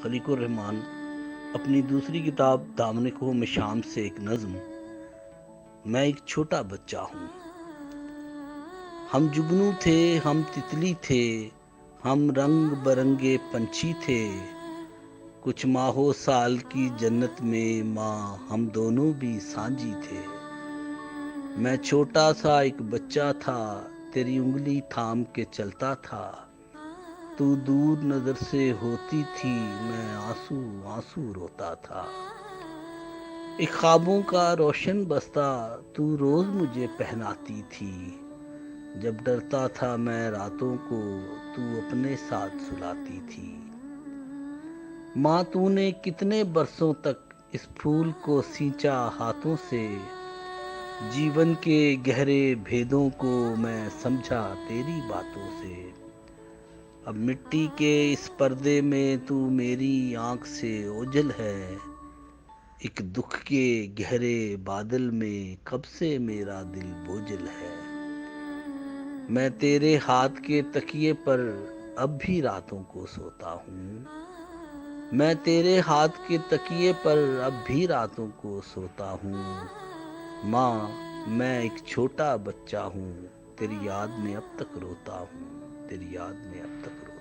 خلیق الرحمان اپنی دوسری کتاب دامن کوہ میں شام سے ایک نظم۔ میں ایک چھوٹا بچہ ہوں، ہم جگنو تھے، ہم تتلی تھے، ہم رنگ برنگے پنچھی تھے، کچھ ماہو سال کی جنت میں ماں ہم دونوں بھی سانجی تھے۔ میں چھوٹا سا ایک بچہ تھا، تیری انگلی تھام کے چلتا تھا، تو دور نظر سے ہوتی تھی، میں آنسو آنسو روتا تھا۔ ایک خوابوں کا روشن بستہ تو روز مجھے پہناتی تھی، جب ڈرتا تھا میں راتوں کو تو اپنے ساتھ سلاتی تھی۔ ماں تو نے کتنے برسوں تک اس پھول کو سینچا ہاتھوں سے، جیون کے گہرے بھیدوں کو میں سمجھا تیری باتوں سے۔ اب مٹی کے اس پردے میں تو میری آنکھ سے اوجھل ہے، ایک دکھ کے گہرے بادل میں کب سے میرا دل بوجھل ہے۔ میں تیرے ہاتھ کے تکیے پر اب بھی راتوں کو سوتا ہوں، میں تیرے ہاتھ کے تکیے پر اب بھی راتوں کو سوتا ہوں۔ ماں میں ایک چھوٹا بچہ ہوں، تیری یاد میں اب تک روتا ہوں، تیری یاد میں اب تک روتا ہوں۔